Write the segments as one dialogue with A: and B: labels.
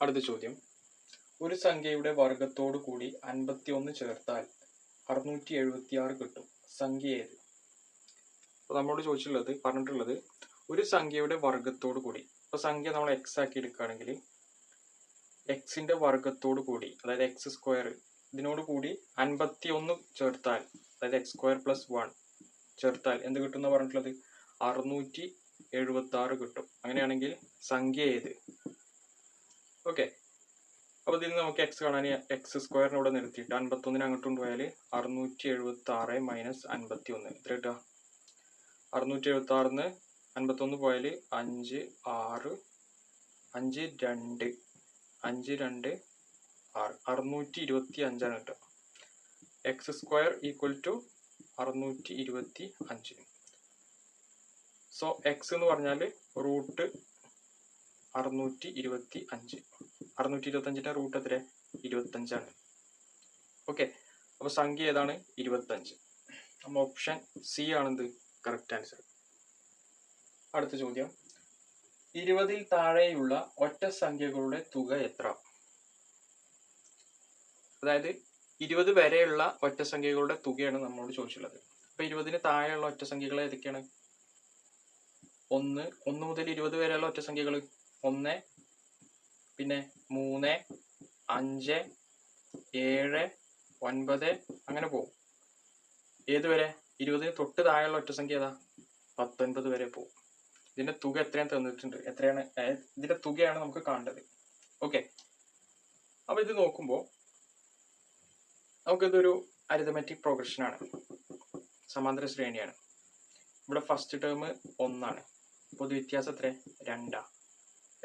A: അടുത്ത ചോദ്യം, ഒരു സംഖ്യയുടെ വർഗത്തോടു കൂടി 51 ചേർത്താൽ 676 കിട്ടും. സംഖ്യ ഏത്? അപ്പോൾ നമ്മളോട് പറഞ്ഞിട്ടുള്ളത് ഒരു സംഖ്യയുടെ വർഗത്തോടു കൂടി, ഇപ്പോൾ സംഖ്യ നമ്മൾ എക്സ് ആക്കി എടുക്കുകയാണെങ്കിൽ എക്സിന്റെ വർഗത്തോടു കൂടി, അതായത് എക്സ് സ്ക്വയർ, ഇതിനോട് കൂടി 51 ചേർത്താൽ, അതായത് എക്സ് സ്ക്വയർ പ്ലസ് 1 ചേർത്താൽ എന്ത് കിട്ടും എന്ന് പറഞ്ഞിട്ടുള്ളത്? 676 കിട്ടും. അങ്ങനെയാണെങ്കിൽ സംഖ്യ ഏത്? ഓക്കെ, അപ്പോൾ ഇതിൽ നമുക്ക് എക്സ് കാണാൻ എക്സ് സ്ക്വയറിനെ ഇവിടെ നിർത്തിയിട്ട് 51 അങ്ങോട്ട് കൊണ്ടുപോയാൽ 676 മൈനസ് 51 എത്ര കിട്ടുക? 676 51 പോയാൽ 5 6 5 2 5 2 6 625 ആണ് കിട്ടുക. X square equal to 625. So x എന്ന് പറഞ്ഞാൽ റൂട്ട് 625. 625ന്റെ റൂട്ട് എത്ര? 25 ആണ്. ഓക്കെ, അപ്പോൾ സംഖ്യ ഏതാണ്? 25. നമ്മൾ ഓപ്ഷൻ സി ആണെന്ത് കറക്റ്റ് ആൻസർ. അടുത്ത ചോദ്യം, 20ൽ താഴെയുള്ള ഒറ്റ സംഖ്യകളുടെ തുക എത്ര? അതായത് 20 വരെയുള്ള ഒറ്റ സംഖ്യകളുടെ തുകയാണ് നമ്മളോട് ചോദിച്ചുള്ളത്. അപ്പൊ 20ന് താഴെയുള്ള ഒറ്റ സംഖ്യകൾ ഏതൊക്കെയാണ്? 1 മുതൽ 20 വരെയുള്ള ഒറ്റ സംഖ്യകൾ 1, പിന്നെ 3, 5, 7, 9 അങ്ങനെ പോകും. ഏതുവരെ? 20ന് തൊട്ട് താഴെയുള്ള ഒറ്റ സംഖ്യ ഏതാ? 19 വരെ പോകും. ഇതിന്റെ തുക എത്രയാണ് തന്നിട്ടുണ്ട്, എത്രയാണ് ഇതിന്റെ തുകയാണ് നമുക്ക് കാണേണ്ടത്. ഓക്കെ, അപ്പൊ ഇത് നോക്കുമ്പോൾ നമുക്കിതൊരു അരിതമെറ്റിക് പ്രോഗ്രഷൻ ആണ്, സമാന്തര ശ്രേണിയാണ്. ഇവിടെ ഫസ്റ്റ് ടേം 1 ആണ്, പൊതുവ്യത്യാസം എത്ര? 2.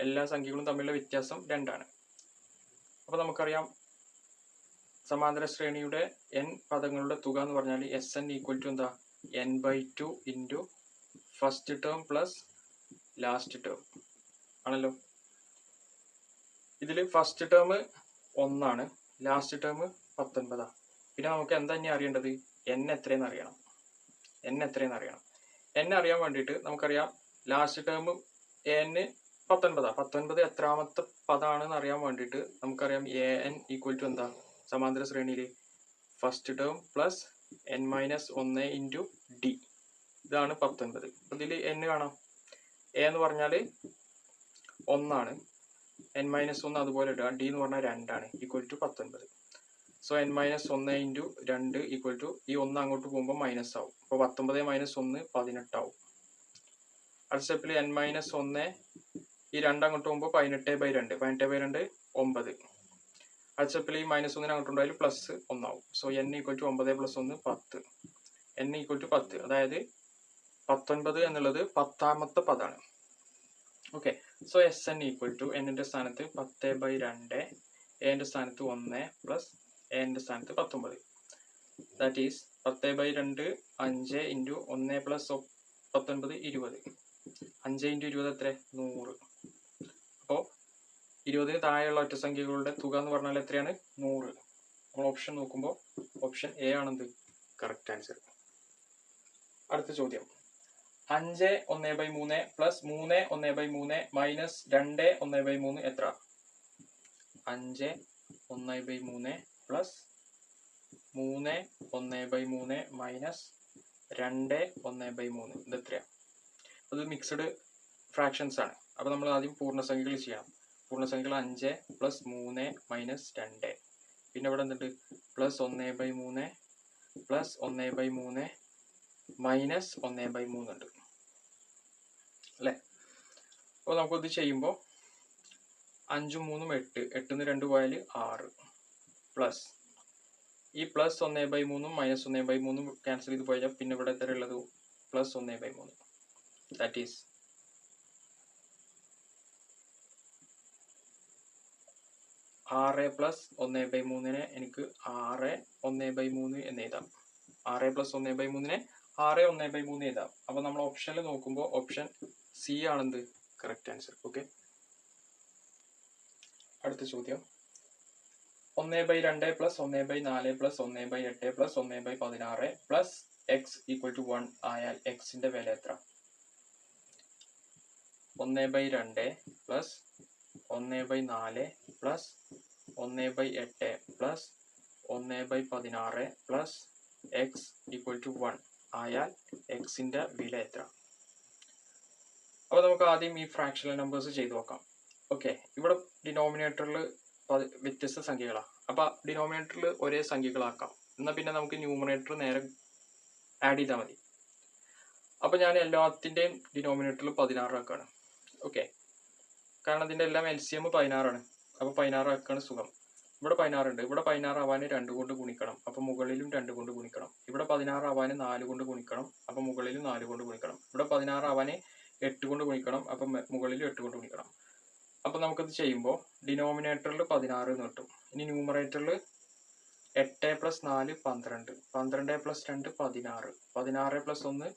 A: എല്ലാ സംഖ്യകളും തമ്മിലുള്ള വ്യത്യാസം 2 ആണ്. അപ്പൊ നമുക്കറിയാം സമാന്തര ശ്രേണിയുടെ n പദങ്ങളുടെ തുക എന്ന് പറഞ്ഞാൽ Sn ഈക്വൽ ടു എന്താ? n/2 into first term plus last term ആണല്ലോ. ഇതിൽ ഫസ്റ്റ് ടേം 1 ആണ്, ലാസ്റ്റ് ടേം 19. പിന്നെ നമുക്ക് എന്താ ഇനി അറിയേണ്ടത്? n എത്രയെന്ന് അറിയണം. n അറിയാൻ വേണ്ടിയിട്ട് നമുക്കറിയാം ലാസ്റ്റ് ടേം an 19 എത്രാമത്തെ പദാണെന്ന് അറിയാൻ വേണ്ടിയിട്ട് നമുക്കറിയാം an ഈക്വൽ ടു എന്താ? സമാന്തര ശ്രേണിയിൽ first term plus n-1 into D, ഇതാണ് 19. ഇതിൽ n കാണാം. a എന്ന് പറഞ്ഞാൽ 1 ആണ്, n-1 അതുപോലെ ഇടുക, d എന്ന് പറഞ്ഞാൽ 2 ആണ്, equal to 19. So n-1 into 2 equal to ഈ 1 അങ്ങോട്ട് പോകുമ്പോൾ മൈനസ് ആവും. അപ്പോൾ 19 - 1 18 ആവും. അടുത്ത സ്റ്റെപ്പിൽ n-1 ഈ 2 അങ്ങോട്ട് പോകുമ്പോൾ 18/2 9. അടുത്ത സ്റ്റെപ്പിൽ ഈ -1 അങ്ങോട്ട് ഉണ്ടായാൽ പ്ലസ് 1 ആവും. So n equal to 9 + 1 10. n equal to 10, അതായത് 19 എന്നുള്ളത് 10ാമത്തെ പദമാണ്. Okay, so Sn equal to n-ന്റെ സ്ഥാനത്ത് 10/2, a-ന്റെ സ്ഥാനത്ത് 1 പ്ലസ് a-ന്റെ സ്ഥാനത്ത് 19. That is 10/2 5 into 1 plus 19 20. 5 into 20 എത്ര? 100. അപ്പോൾ 20ന് താഴെയുള്ള ഒറ്റ സംഖ്യകളുടെ തുക എന്ന് പറഞ്ഞാൽ എത്രയാണ്? 100. നമ്മൾ ഓപ്ഷൻ നോക്കുമ്പോൾ ഓപ്ഷൻ എ ആണെന്ത് കറക്റ്റ് ആൻസർ. അടുത്ത ചോദ്യം, 5 1/3 പ്ലസ് 3 1/3 മൈനസ് 2 1/3 എത്ര? 5 1/3 പ്ലസ് 3 1/3 മൈനസ് 2 1/3 ഇത് എത്രയാണ്? അത് മിക്സഡ് ഫ്രാക്ഷൻസ് ആണ്. അപ്പോൾ നമ്മൾ ആദ്യം പൂർണ്ണസംഖ്യകൾ ചെയ്യണം. പൂർണ്ണസംഖ്യകൾ 5 പ്ലസ് 3 മൈനസ് 2, പിന്നെ ഇവിടെ എന്തുണ്ട്? പ്ലസ് 1/3 പ്ലസ് 1/3 മൈനസ് 1/3 ഉണ്ട് അല്ലേ? അപ്പോൾ നമുക്കിത് ചെയ്യുമ്പോൾ 5 3 8, 8ന്ന് 2 പോയാൽ 6, പ്ലസ് ഈ പ്ലസ് 1/3 മൈനസ് 1/3 ക്യാൻസൽ ചെയ്ത് പോയാൽ പിന്നെ ഇവിടെ എത്ര ഉള്ളത്? പ്ലസ് 1/3. ദാറ്റ് ഈസ് 6 പ്ലസ് 1/3 എനിക്ക് 6 1/3 എന്ന് എഴുതാം. 6 പ്ലസ് 1/3 6 1/3 എഴുതാം. അപ്പോൾ നമ്മൾ ഓപ്ഷനിൽ നോക്കുമ്പോൾ ഓപ്ഷൻ സി ആണെന്ത് കറക്റ്റ് ആൻസർ. ഓക്കെ, അടുത്ത ചോദ്യം, 1/2 plus 1/4 plus 1/8 plus 1/16 plus X equal to 1 ആയാൽ എക്സിന്റെ വില എത്ര? 1/2 plus 1/4 plus 1/8 plus 1/16 plus X equal to 1 ആയാൽ എക്സിൻ്റെ വില എത്ര? അപ്പോൾ നമുക്ക് ആദ്യം ഈ ഫ്രാക്ഷണൽ നമ്പേഴ്സ് ചെയ്ത് നോക്കാം. ഓക്കെ, ഇവിടെ ഡിനോമിനേറ്ററിൽ വ്യത്യസ്ത സംഖ്യകളാണ്. അപ്പോൾ ഡിനോമിനേറ്ററിൽ ഒരേ സംഖ്യകളാക്കാം. എന്നാൽ പിന്നെ നമുക്ക് ന്യൂമറേറ്റർ നേരെ ആഡ് ചെയ്താൽ മതി. അപ്പോൾ ഞാൻ എല്ലാത്തിൻ്റെയും ഡിനോമിനേറ്ററിൽ 16 ആക്കാണ്. ഓക്കെ, കാരണം ഇതിൻ്റെ എല്ലാം LCM 16 ആണ്. അപ്പോൾ 16 ആക്കാണ് സുഖം. ഇവിടെ 16 ഉണ്ട്. ഇവിടെ 16 ആവാൻ 2 കൊണ്ട് ഗുണിക്കണം. അപ്പോൾ മുകളിലും 2 കൊണ്ട് ഗുണിക്കണം. ഇവിടെ 16 ആവാൻ 4 കൊണ്ട് ഗുണിക്കണം. അപ്പോൾ മുകളിലും 4 കൊണ്ട് ഗുണിക്കണം. ഇവിടെ 16 ആവാൻ 8 കൊണ്ട് ഗുണിക്കണം. അപ്പം മുകളിലും 8 കൊണ്ട് ഗുണിക്കണം. അപ്പോൾ നമുക്കത് ചെയ്യുമ്പോൾ ഡിനോമിനേറ്ററിൽ 16 എന്ന് കിട്ടും. ഇനി ന്യൂമറേറ്ററിൽ 8 + 4 12, 12 + 2 16, 16 + 1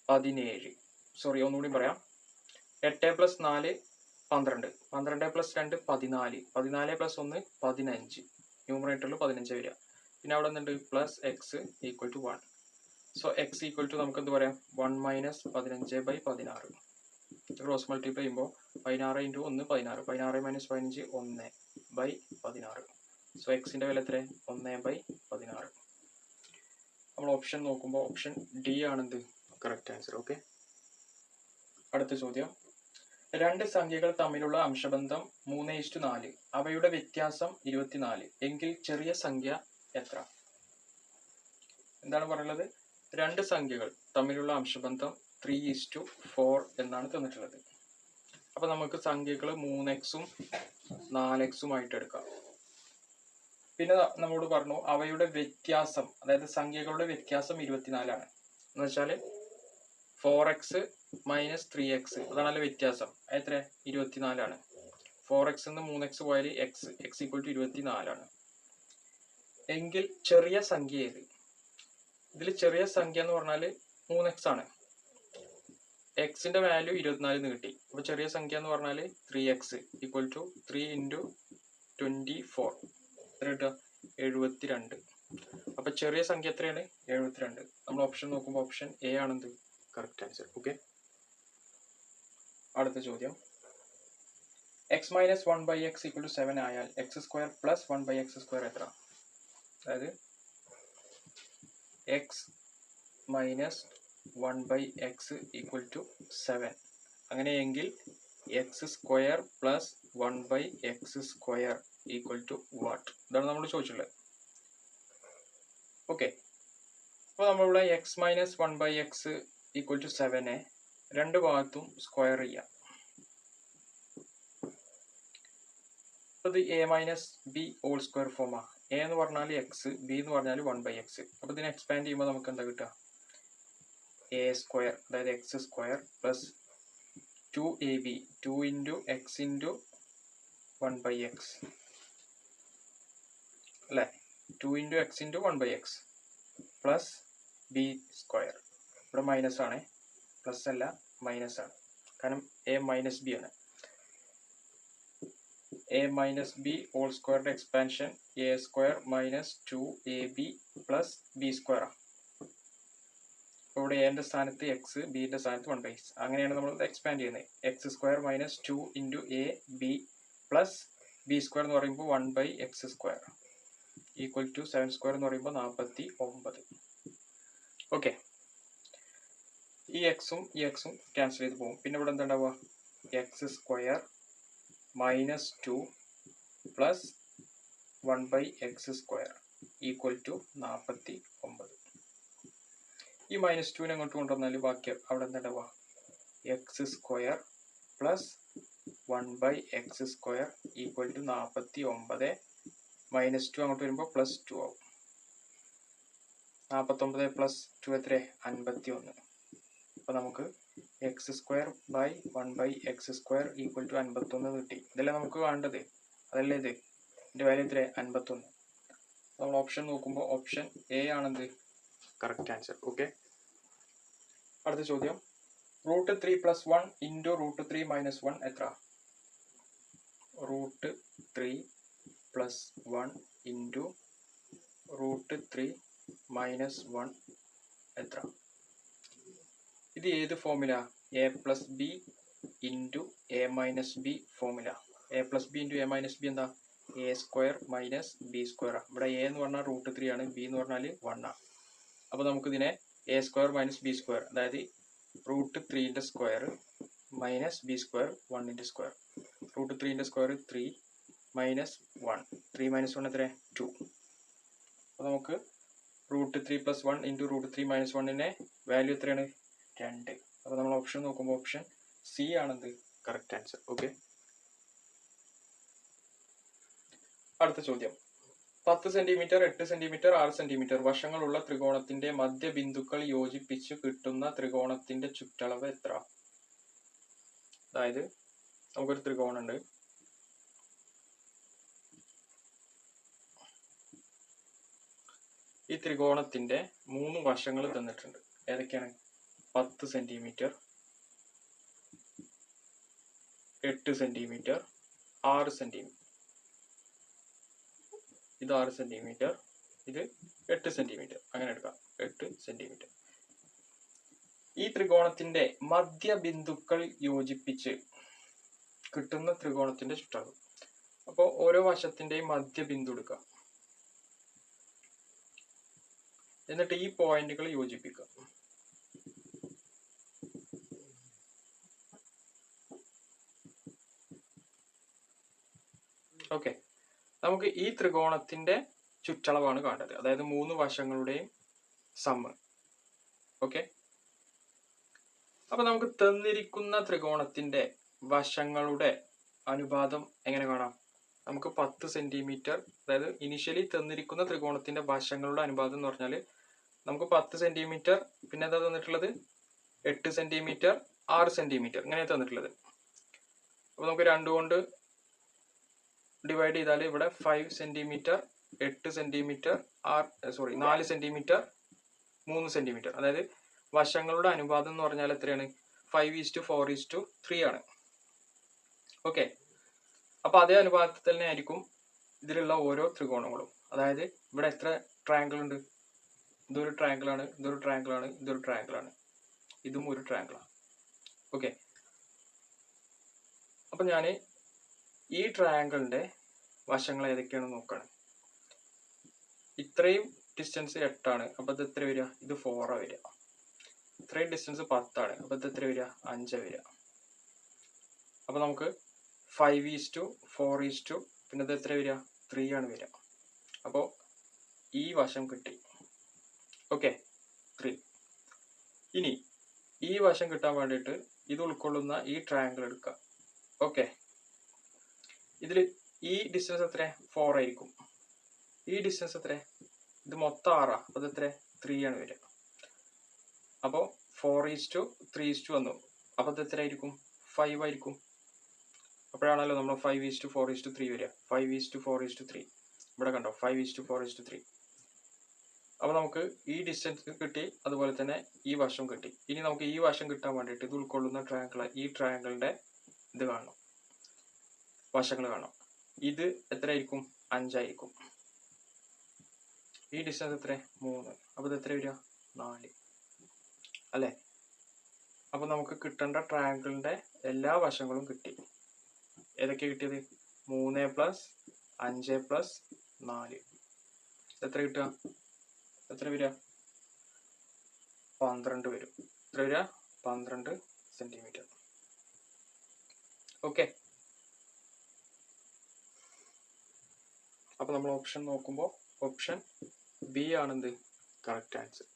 A: 17. സോറി, ഒന്നുകൂടി പറയാം. 8 + 4 12, 12 + 2 14, 14 + 1 15. ന്യൂമറേറ്ററിൽ 15 വരിക. പിന്നെ അവിടെ നിന്നുണ്ട് plus X equal to 1. So X equal to നമുക്ക് എന്ത് പറയാം? 1 - 15/16. ക്രോസ് മൾട്ടിപ്ലൈ ചെയ്യുമ്പോൾ 16 × 1 16, 16 - 15 1/16. സോ എക്സിൻ്റെ വില എത്ര? 1/16. നമ്മൾ ഓപ്ഷൻ നോക്കുമ്പോൾ ഓപ്ഷൻ ഡി ആണെന്ത് കറക്റ്റ് ആൻസർ. ഓക്കെ, അടുത്ത ചോദ്യം. രണ്ട് സംഖ്യകൾ തമ്മിലുള്ള അംശബന്ധം 3:4. അവയുടെ വ്യത്യാസം 24 എങ്കിൽ ചെറിയ സംഖ്യ എത്ര? എന്താണ് പറയുന്നത്? രണ്ട് സംഖ്യകൾ തമ്മിലുള്ള അംശബന്ധം 3:4 എന്നാണ് തന്നിട്ടുള്ളത്. അപ്പോൾ നമുക്ക് സംഖ്യകൾ 3x-ഉം 4x-ഉം ആയിട്ട് എടുക്കാം. പിന്നെ നമ്മളോട് പറഞ്ഞു അവയുടെ വ്യത്യാസം, അതായത് സംഖ്യകളുടെ വ്യത്യാസം 24 ആണ്. എന്ന് വെച്ചാൽ 4x - 3x അതാണല്ലോ വ്യത്യാസം. എത്ര? 24 ആണ്. 4x നിന്ന് 3x പോയാൽ x ഈക്വൽ ടു 24 ആണ്. എങ്കിൽ ചെറിയ സംഖ്യ ഏത്? ഇതിൽ ചെറിയ സംഖ്യ എന്ന് പറഞ്ഞാൽ 3x ആണ്. എക്സിന്റെ വാല്യൂ 24 എന്ന് കിട്ടി. അപ്പോൾ ചെറിയ സംഖ്യ എന്ന് പറഞ്ഞാൽ 3x ഈക്വൽ ടു 3 × 24 എത്ര കിട്ടുക? 72. അപ്പോൾ ചെറിയ സംഖ്യ എത്രയാണ്? 72. നമ്മൾ ഓപ്ഷൻ നോക്കുമ്പോൾ ഓപ്ഷൻ എ ആണെന്ത് കറക്റ്റ് ആൻസർ. ഓക്കെ, അടുത്ത ചോദ്യം. x - 1/x = 7 ആയാൽ x² + 1/x² എത്ര? അതായത് x - 1/x = 7. അങ്ങനെയെങ്കിൽ x² + 1/x² = what? ഇതാണ് നമ്മൾ ചോദിച്ചിട്ടുള്ളത്. ഓക്കെ, അപ്പോൾ നമ്മളിവിടെ x - 1/x = 7 രണ്ട് ഭാഗത്തും സ്ക്വയർ ചെയ്യാം. അപ്പോൾ ഇത് a - b ഹോൾ സ്ക്വയർ ഫോമാ. a എന്ന് പറഞ്ഞാൽ x, b എന്ന് പറഞ്ഞാൽ 1/x. അപ്പോൾ ഇതിനെ എക്സ്പാൻഡ് ചെയ്യുമ്പോൾ നമുക്ക് എന്താ കിട്ടുക? a², അതായത് x² + 2ab, 2 × x × 1/x അല്ലേ? 2 × x × 1/x പ്ലസ് b². ഇവിടെ മൈനസ് ആണ്, പ്ലസ് അല്ല മൈനസ് ആണ്, കാരണം a - b ആണ്. a - b ഹോൾ സ്ക്വയറിന്റെ expansion a² - 2ab plus b² ആണ്. അപ്പോൾ ഇവിടെ എന്റെ സ്ഥാനത്ത് x, ബിന്റെ സ്ഥാനത്ത് 1/x. അങ്ങനെയാണ് നമ്മൾ എക്സ്പാൻഡ് ചെയ്യുന്നത്. x² - 2 × a b plus b² എന്ന് പറയുമ്പോൾ 1/x² ഈക്വൽ ടു 7² എന്ന് പറയുമ്പോൾ 49. ഓക്കെ, ഈ എക്സും ഈ എക്സും ക്യാൻസൽ ചെയ്ത് പോകും. പിന്നെ ഇവിടെ എന്താ ഉണ്ടാവുക? x² - 2 plus 1/x² equal to 49. ഈ -2 അങ്ങോട്ട് കൊണ്ടുവന്നാൽ ബാക്കി അവിടെ എന്താ ഉണ്ടാവുക? x² plus 1/x² equal to 49. -2 അങ്ങോട്ട് വരുമ്പോൾ +2 ആവും. 49 + 2 എത്ര? 51. അപ്പോൾ നമുക്ക് x² / 1/x² ഈക്വൽ ടു 51 കിട്ടി. ഇതല്ലേ നമുക്ക് വേണ്ടത്, അതല്ലേ ഇത്? ഇതിൻ്റെ വാല്യൂ എത്ര? 51. നമ്മൾ ഓപ്ഷൻ നോക്കുമ്പോൾ ഓപ്ഷൻ എ ആണെന്ത് കറക്റ്റ് ആൻസർ. ഓക്കെ, അടുത്ത ചോദ്യം. √3 + 1 × √3 - 1 എത്ര? √3 + 1 × √3 - 1 എത്ര? ഇത് ഏത് ഫോമിലാ? a + b into A minus B formula. A plus B into A minus B എന്താ? A square minus B square. ഇവിടെ എ എന്ന് പറഞ്ഞാൽ √3 ആണ്, ബി എന്ന് പറഞ്ഞാൽ 1 ആണ്. അപ്പോൾ നമുക്കിതിനെ A square minus B square, അതായത് √3ന്റെ സ്ക്വയർ മൈനസ് ബി സ്ക്വയർ 1ന്റെ സ്ക്വയർ. √3ന്റെ സ്ക്വയർ 3 മൈനസ് 1, 3 മൈനസ് 1 എത്ര? 2. അപ്പോൾ നമുക്ക് √3 + 1 ഇൻറ്റു √3 - 1ന്റെ വാല്യൂ എത്രയാണ്? 2. അപ്പോൾ നമ്മൾ ഓപ്ഷൻ നോക്കുമ്പോൾ ഓപ്ഷൻ സി ആണെന്ത് കറക്റ്റ് ആൻസർ. ഓക്കെ, അടുത്ത ചോദ്യം. 10 സെന്റിമീറ്റർ, 8 സെന്റിമീറ്റർ, 6 സെന്റിമീറ്റർ വശങ്ങളുള്ള ത്രികോണത്തിന്റെ മധ്യബിന്ദുക്കൾ യോജിപ്പിച്ച് കിട്ടുന്ന ത്രികോണത്തിന്റെ ചുറ്റളവ് എത്ര? അതായത് നമുക്കൊരു ത്രികോണമുണ്ട്. ഈ ത്രികോണത്തിന്റെ 3 വശങ്ങൾ തന്നിട്ടുണ്ട്. ഏതൊക്കെയാണ്? 10 സെന്റിമീറ്റർ, 8 സെന്റിമീറ്റർ, 6 സെന്റിമീറ്റർ. ഇത് 6 സെന്റിമീറ്റർ, ഇത് 8 സെന്റിമീറ്റർ. അങ്ങനെ എടുക്കാം, 8 സെന്റിമീറ്റർ. ഈ ത്രികോണത്തിന്റെ മധ്യബിന്ദുക്കൾ യോജിപ്പിച്ച് കിട്ടുന്ന ത്രികോണത്തിന്റെ ചുറ്റളവ്. അപ്പോൾ ഓരോ വശത്തിന്റെയും മധ്യബിന്ദു എടുക്കാം, എന്നിട്ട് ഈ പോയിന്റുകൾ യോജിപ്പിക്കുക. ഓക്കെ, നമുക്ക് ഈ ത്രികോണത്തിന്റെ ചുറ്റളവാണ് കാണേണ്ടത്, അതായത് 3 വശങ്ങളുടെയും സമ്മ്. ഓക്കെ, അപ്പൊ നമുക്ക് തന്നിരിക്കുന്ന ത്രികോണത്തിന്റെ വശങ്ങളുടെ അനുപാതം എങ്ങനെ കാണാം? നമുക്ക് 10 സെന്റിമീറ്റർ, അതായത് ഇനിഷ്യലി തന്നിരിക്കുന്ന ത്രികോണത്തിന്റെ വശങ്ങളുടെ അനുപാതം എന്ന് പറഞ്ഞാൽ നമുക്ക് 10 സെന്റിമീറ്റർ, പിന്നെ എന്താ തന്നിട്ടുള്ളത്? 8 സെന്റിമീറ്റർ, 6 സെന്റിമീറ്റർ, ഇങ്ങനെ തന്നിട്ടുള്ളത്. അപ്പൊ നമുക്ക് 2 കൊണ്ട് ഡിവൈഡ് ചെയ്താൽ ഇവിടെ 5 സെന്റിമീറ്റർ, 8 സെന്റിമീറ്റർ, 4 സെന്റിമീറ്റർ, 3 സെന്റിമീറ്റർ. അതായത് വശങ്ങളുടെ അനുപാതം എന്ന് പറഞ്ഞാൽ എത്രയാണ്? 5:4:3 ആണ്. ഓക്കെ, അപ്പൊ അതേ അനുപാതത്തിൽ തന്നെ ആയിരിക്കും ഇതിലുള്ള ഓരോ ത്രികോണങ്ങളും. അതായത് ഇവിടെ എത്ര ട്രയാങ്കിൾ ഉണ്ട്? ഇതൊരു ട്രയാങ്കിൾ ആണ്, ഇതൊരു ട്രയാങ്കിൾ ആണ്, ഇതൊരു ട്രയാങ്കിൾ ആണ്, ഇതും ഒരു ട്രയാങ്കിൾ ആണ്. ഓക്കെ, അപ്പൊ ഞാൻ ഈ ട്രയാങ്കിളിന്റെ വശങ്ങൾ ഏതൊക്കെയാണെന്ന് നോക്കുകയാണ്. ഇത്രയും ഡിസ്റ്റൻസ് 8 ആണ്, അപ്പൊ ഇത് എത്ര വരിക? ഇത് 4 വരിക. ഇത്രയും ഡിസ്റ്റൻസ് 10 ആണ്, അപ്പൊ ഇത് എത്ര വരിക? 5 വരിക. അപ്പൊ നമുക്ക് 5:4:, പിന്നെ ഇത് എത്ര വരിക? 3 ആണ് വരിക. അപ്പോൾ ഈ വശം കിട്ടി. ഓക്കെ, 3. ഇനി ഈ വശം കിട്ടാൻ വേണ്ടിയിട്ട് ഇത് ഉൾക്കൊള്ളുന്ന ഈ ട്രയാങ്കിൾ എടുക്കുക. ഓക്കെ, ഇതിൽ ഈ ഡിസ്റ്റൻസ് എത്ര? 4 ആയിരിക്കും. ഈ ഡിസ്റ്റൻസ് എത്ര? ഇത് മൊത്തം 6 ആണ്, അപ്പോൾ ഇത് എത്ര? 3 ആണ് വരിക. അപ്പോൾ 4:3 വന്നു, അപ്പോൾ ഇത് എത്ര ആയിരിക്കും? 5 ആയിരിക്കും. അപ്പോഴാണല്ലോ നമ്മൾ 5:4:3 വരിക. 5:4:3 ഇവിടെ കണ്ടോ? 5:4:3. അപ്പോൾ നമുക്ക് ഈ ഡിസ്റ്റൻസ് കിട്ടി, അതുപോലെ തന്നെ ഈ വശം കിട്ടി. ഇനി നമുക്ക് ഈ വശം കിട്ടാൻ വേണ്ടിയിട്ട് ഇത് ഉൾക്കൊള്ളുന്ന ട്രയാങ്കിൾ, ഈ ട്രയാങ്കിളിന്റെ ഇത് കാണണം, വശങ്ങൾ കാണണം. ഇത് എത്ര ആയിരിക്കും? 5 ആയിരിക്കും. ഈ ഡിസ്റ്റൻസ് എത്ര? 3. അപ്പോൾ ഇത് എത്ര വരിക? 4 അല്ലേ? അപ്പോൾ നമുക്ക് കിട്ടേണ്ട ട്രയാങ്കിളിന്റെ എല്ലാ വശങ്ങളും കിട്ടി. ഏതൊക്കെ കിട്ടിയത്? 3 + 5 + 4. എത്ര കിട്ടുക? എത്ര വരിക? 12 വരും. എത്ര വരിക? 12 സെന്റിമീറ്റർ. ഓക്കെ, അപ്പൊ നമ്മൾ ഓപ്ഷൻ നോക്കുമ്പോൾ ഓപ്ഷൻ ബി ആണെന്ത് കറക്റ്റ് ആൻസർ.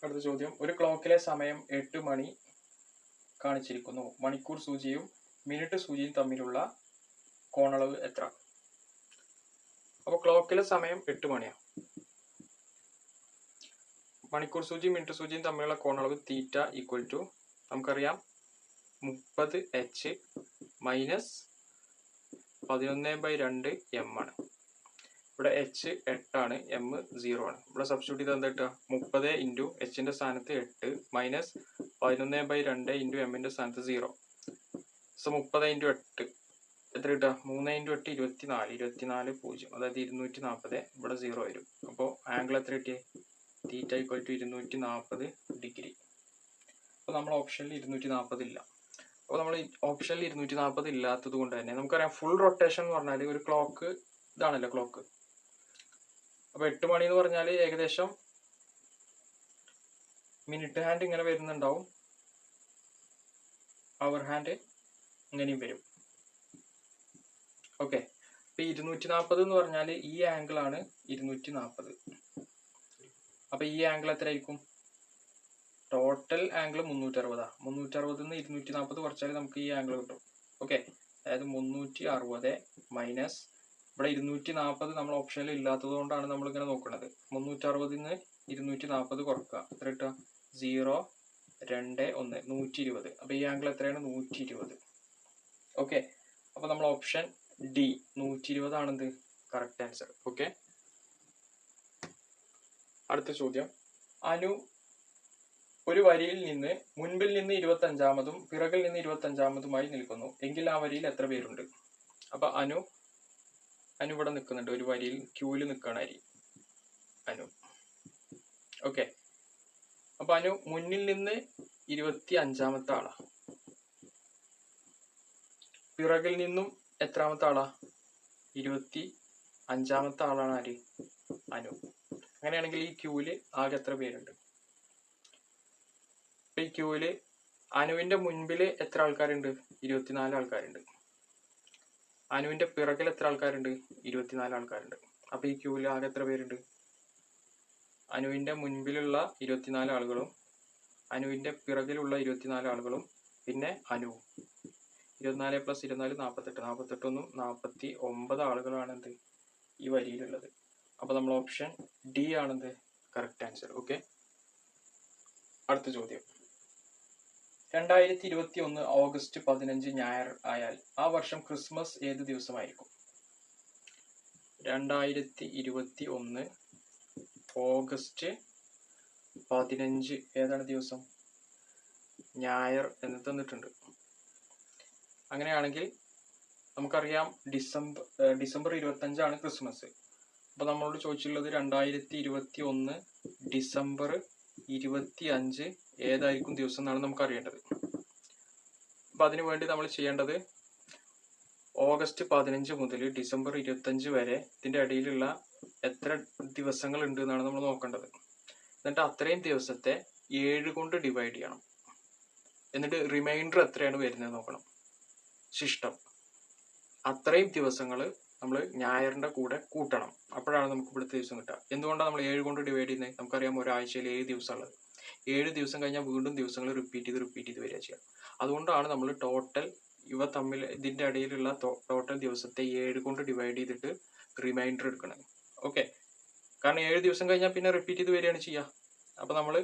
A: അടുത്ത ചോദ്യം. ഒരു ക്ലോക്കിലെ സമയം 8 മണി കാണിച്ചിരിക്കുന്നു. മണിക്കൂർ സൂചിയും മിനിറ്റ് സൂചിയും തമ്മിലുള്ള കോണളവ് എത്ര? അപ്പൊ ക്ലോക്കിലെ സമയം 8 മണിയാണ്. മണിക്കൂർ സൂചിയും മിനിറ്റ് സൂചിയും തമ്മിലുള്ള കോണളവ് തീറ്റ ഈക്വൽ ടു നമുക്കറിയാം 30h മൈനസ് 11/2 m ആണ്. ഇവിടെ h 8 ആണ്, m 0 ആണ്. ഇവിടെ സബ്സ്റ്റിറ്റ്യൂട്ട് ചെയ്ത് എന്താ കിട്ടുക? 30 ഇൻറ്റു എച്ചിന്റെ സ്ഥാനത്ത് 8 മൈനസ് 11/2 ഇൻറ്റു എമ്മിന്റെ സ്ഥാനത്ത് 0. സോ 30 ഇൻറ്റു 8 എത്ര കിട്ടുക? 3 ഇൻറ്റു 8 24, 24 0, അതായത് 240. ഇവിടെ 0 വരും. അപ്പോൾ ആംഗിൾ എത്ര കിട്ടിയേ? Theta equal to 240 degree. അപ്പോൾ നമ്മൾ ഓപ്ഷനിൽ 240 ഇല്ല. അപ്പോൾ നമ്മൾ ഓപ്ഷനിൽ 240 ഇല്ലാത്തത് കൊണ്ട് തന്നെ നമുക്കറിയാം ഫുൾ റൊട്ടേഷൻ എന്ന് പറഞ്ഞാൽ ഒരു ക്ലോക്ക് ഇതാണല്ലോ ക്ലോക്ക്. അപ്പോൾ 8 മണി എന്ന് പറഞ്ഞാൽ ഏകദേശം മിനിറ്റ് ഹാൻഡ് ഇങ്ങനെ വരുന്നുണ്ടാവും, അവർ ഹാൻഡ് ഇങ്ങനെയും വരും. ഓക്കെ, അപ്പോൾ 240 എന്ന് പറഞ്ഞാൽ ഈ ആംഗിൾ ആണ് 240. അപ്പോൾ ഈ ആംഗിൾ എത്രയായിരിക്കും? Total angle 360. 360 നിന്ന് 240 കുറച്ചാൽ നമുക്ക് ഈ ആംഗിൾ കിട്ടും. ഓക്കെ, അതായത് 360 മൈനസ് ഇവിടെ 240 നമ്മൾ ഓപ്ഷനിൽ ഇല്ലാത്തത് കൊണ്ടാണ് നമ്മൾ ഇങ്ങനെ നോക്കുന്നത്. 360 നിന്ന് 240 കുറക്കുക, എത്ര കിട്ടുക? 0, 2, 1, 120. അപ്പോൾ ഈ ആംഗിൾ എത്രയാണ്? 120. ഓക്കെ, അപ്പോൾ നമ്മൾ ഓപ്ഷൻ ഡി 120 ആണെന്ത് കറക്റ്റ് ആൻസർ. ഓക്കെ, അടുത്ത ചോദ്യം. അനു ഒരു വരിയിൽ നിന്ന് മുൻപിൽ നിന്ന് 25-മതും പിറകിൽ നിന്ന് 25-മതുമായി നിൽക്കുന്നു എങ്കിൽ ആ വരിയിൽ എത്ര പേരുണ്ട്? അപ്പൊ അനു ഇവിടെ നിൽക്കുന്നുണ്ട്, ഒരു വരിയിൽ ക്യൂവിൽ നിൽക്കുകയാണ് അനു. ഓക്കെ, അപ്പൊ അനു മുന്നിൽ നിന്ന് 25-മത്തെ ആളാ, പിറകിൽ നിന്നും എത്രാമത്തെ ആളാ? 25-മത്തെ ആളാണ് ആര്? അനു. അങ്ങനെയാണെങ്കിൽ ഈ ക്യൂവില് ആകെ എത്ര പേരുണ്ട്? ഈ ക്യൂവില് അനുവിന്റെ മുൻപിൽ എത്ര ആൾക്കാരുണ്ട്? 24 ആൾക്കാരുണ്ട്. അനുവിന്റെ പിറകിൽ എത്ര ആൾക്കാരുണ്ട്? 24 ആൾക്കാരുണ്ട്. അപ്പൊ ഈ ക്യൂവിൽ ആകെ എത്ര പേരുണ്ട്? അനുവിന്റെ മുൻപിലുള്ള 24 ആളുകളും അനുവിന്റെ പിറകിലുള്ള 24 ആളുകളും പിന്നെ അനുവും. 24 + 24 48. 48 49 ആളുകളാണ് എന്ത് ഈ വരിയിലുള്ളത്. അപ്പൊ നമ്മൾ ഓപ്ഷൻ ഡി ആണെന്ത് കറക്റ്റ് ആൻസർ. ഓക്കെ, അടുത്ത ചോദ്യം. 2021 ഓഗസ്റ്റ് 15 ഞായർ ആയാൽ ആ വർഷം ക്രിസ്മസ് ഏത് ദിവസമായിരിക്കും? 2021 ഓഗസ്റ്റ് 15 ഏതാണ് ദിവസം? ഞായർ എന്ന് തന്നിട്ടുണ്ട്. അങ്ങനെയാണെങ്കിൽ നമുക്കറിയാം ഡിസംബർ 25 ക്രിസ്മസ്. അപ്പൊ നമ്മളോട് ചോദിച്ചിട്ടുള്ളത് 2021 ഡിസംബർ 25 ഏതായിരിക്കും ദിവസം എന്നാണ് നമുക്ക് അറിയേണ്ടത്. അപ്പൊ അതിനു വേണ്ടി നമ്മൾ ചെയ്യേണ്ടത് ഓഗസ്റ്റ് 15 മുതൽ ഡിസംബർ 25 വരെ ഇതിന്റെ ഇടയിലുള്ള എത്ര ദിവസങ്ങൾ ഉണ്ട് എന്നാണ് നമ്മൾ നോക്കേണ്ടത്. എന്നിട്ട് അത്രയും ദിവസത്തെ 7 കൊണ്ട് ഡിവൈഡ് ചെയ്യണം. എന്നിട്ട് റിമൈൻഡർ എത്രയാണ് വരുന്നത് നോക്കണം. ശിഷ്ടം അത്രയും ദിവസങ്ങൾ നമ്മൾ ഞായറിന്റെ കൂടെ കൂട്ടണം. അപ്പോഴാണ് നമുക്ക് ഇവിടുത്തെ ദിവസം കിട്ടുക. എന്തുകൊണ്ടാണ് നമ്മൾ 7 കൊണ്ട് ഡിവൈഡ് ചെയ്യുന്നത്? നമുക്കറിയാം ഒരാഴ്ചയിൽ 7 ദിവസമുള്ളത്. 7 ദിവസം കഴിഞ്ഞാൽ വീണ്ടും ദിവസങ്ങൾ റിപ്പീറ്റ് ചെയ്ത് വരിക ചെയ്യുക. അതുകൊണ്ടാണ് നമ്മൾ ടോട്ടൽ ഇവ തമ്മിൽ ഇതിന്റെ ഇടയിലുള്ള ടോട്ടൽ ദിവസത്തെ 7 കൊണ്ട് ഡിവൈഡ് ചെയ്തിട്ട് റിമൈൻഡർ എടുക്കണം. ഓക്കെ, കാരണം 7 ദിവസം കഴിഞ്ഞാൽ പിന്നെ റിപ്പീറ്റ് ചെയ്ത് വരികയാണ് ചെയ്യുക. അപ്പൊ നമ്മൾ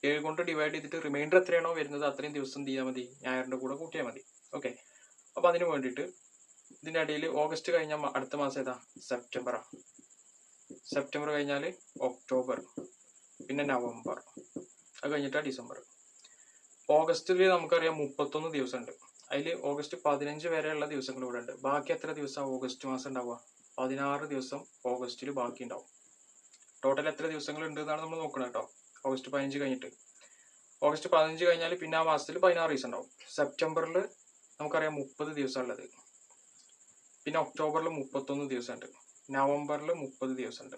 A: 7 കൊണ്ട് ഡിവൈഡ് ചെയ്തിട്ട് റിമൈൻഡർ എത്രയാണോ വരുന്നത് അത്രയും ദിവസം എന്ത് ചെയ്താൽ മതി? ഞായറിന്റെ കൂടെ കൂട്ടിയാൽ മതി. ഓക്കെ, അപ്പൊ അതിന് വേണ്ടിയിട്ട് ഇതിന്റെ ഇടയിൽ ഓഗസ്റ്റ് കഴിഞ്ഞാൽ അടുത്ത മാസം ഏതാ? സെപ്റ്റംബറാ. സെപ്റ്റംബർ കഴിഞ്ഞാൽ ഒക്ടോബർ, പിന്നെ നവംബർ, അത് കഴിഞ്ഞിട്ടാ ഡിസംബർ. ഓഗസ്റ്റിൽ നമുക്കറിയാം 31 ദിവസം ഉണ്ട്. അതിൽ ഓഗസ്റ്റ് 15 വരെയുള്ള ദിവസങ്ങൾ ഇവിടെ ഉണ്ട്. ബാക്കി എത്ര ദിവസം ഓഗസ്റ്റ് മാസം ഉണ്ടാവുക? 16 ദിവസം ഓഗസ്റ്റിൽ ബാക്കി ഉണ്ടാവും. ടോട്ടൽ എത്ര ദിവസങ്ങൾ ഉണ്ട് എന്നാണ് നമ്മൾ നോക്കുന്നത് കേട്ടോ. ഓഗസ്റ്റ് 15 കഴിഞ്ഞിട്ട് ഓഗസ്റ്റ് 15 കഴിഞ്ഞാൽ പിന്നെ ആ മാസത്തിൽ 16 ദിവസം ഉണ്ടാവും. സെപ്റ്റംബറിൽ നമുക്കറിയാം 30 ദിവസം ഉള്ളത്. പിന്നെ ഒക്ടോബറിൽ 31 ദിവസം ഉണ്ട്. നവംബറിൽ 30 ദിവസം ഉണ്ട്.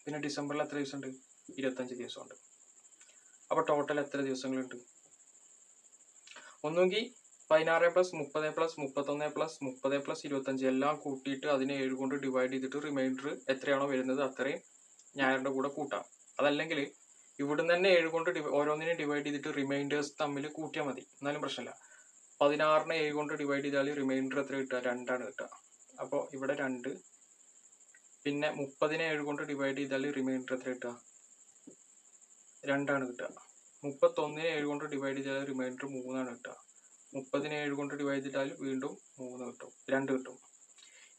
A: പിന്നെ ഡിസംബറിൽ എത്ര ദിവസം ഉണ്ട്? 25 ദിവസം ഉണ്ട്. അപ്പൊ ടോട്ടൽ എത്ര ദിവസങ്ങളുണ്ട്? ഒന്നുകിൽ 16 + 30 + 31 + 30 + 25 എല്ലാം കൂട്ടിയിട്ട് അതിനെ 7 കൊണ്ട് ഡിവൈഡ് ചെയ്തിട്ട് റിമൈൻഡർ എത്രയാണോ വരുന്നത് അത്രയും ഞായറിന്റെ കൂടെ കൂട്ടാം. അതല്ലെങ്കിൽ ഇവിടുന്ന് തന്നെ 7 കൊണ്ട് ഓരോന്നിനെ ഡിവൈഡ് ചെയ്തിട്ട് റിമൈൻഡേഴ്സ് തമ്മിൽ കൂട്ടിയാൽ മതി, എന്നാലും പ്രശ്നമില്ല. 16നെ 7 കൊണ്ട് ഡിവൈഡ് ചെയ്താൽ റിമൈൻഡർ എത്ര കിട്ടുക? 2 ആണ് കിട്ടുക. അപ്പോൾ ഇവിടെ 2. പിന്നെ 30നെ 7 കൊണ്ട് ഡിവൈഡ് ചെയ്താൽ റിമൈൻഡർ എത്ര കിട്ടുക? 2 ആണ് കിട്ടുക. 31നെ 7 കൊണ്ട് ഡിവൈഡ് ചെയ്താൽ റിമൈൻഡർ 3 ആണ് കിട്ടുക. 30നെ 7 കൊണ്ട് ഡിവൈഡ് ചെയ്താൽ വീണ്ടും 3 കിട്ടും, 2 കിട്ടും.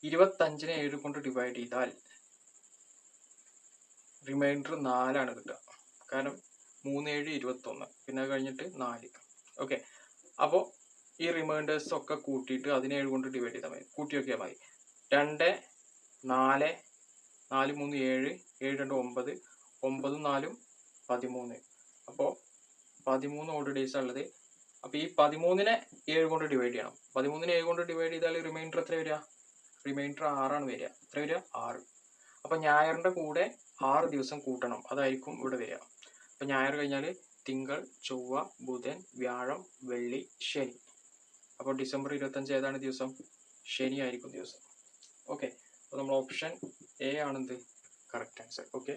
A: 25നെ 7 കൊണ്ട് ഡിവൈഡ് ചെയ്താൽ റിമൈൻഡർ 4 ആണ് കിട്ടുക. കാരണം 3, 7, 21, പിന്നെ അത് കഴിഞ്ഞിട്ട് 4. ഓക്കെ, അപ്പോൾ ഈ റിമൈൻഡേഴ്സ് ഒക്കെ കൂട്ടിയിട്ട് അതിനെ 7 കൊണ്ട് ഡിവൈഡ് ചെയ്താൽ മതി, കൂട്ടി നോക്കിയാൽ മതി. 2, 4, 4, 3, 7, 7, 2, 9, 9, 4, 13. അപ്പോൾ 13 ഓഡ് ഡേയ്സ് ഉള്ളത്. അപ്പോൾ ഈ 13നെ 7 കൊണ്ട് ഡിവൈഡ് ചെയ്യണം. 13നെ 7 കൊണ്ട് ഡിവൈഡ് ചെയ്താൽ റിമൈൻഡർ എത്ര വരിക? റിമൈൻഡർ 6 വരിക. എത്ര വരിക? 6. അപ്പം ഞായറിൻ്റെ കൂടെ 6 ദിവസം കൂട്ടണം, അതായിരിക്കും ഇവിടെ വരിക. അപ്പം ഞായർ കഴിഞ്ഞാൽ തിങ്കൾ, ചൊവ്വ, ബുധൻ, വ്യാഴം, വെള്ളി, ശനി. അപ്പോൾ ഡിസംബർ 25 ഏതാണ് ദിവസം? ശനി ആയിരിക്കും ദിവസം. ഓക്കെ, അപ്പോൾ നമ്മൾ ഓപ്ഷൻ എ ആണെന്ത് കറക്റ്റ് ആൻസർ. ഓക്കെ,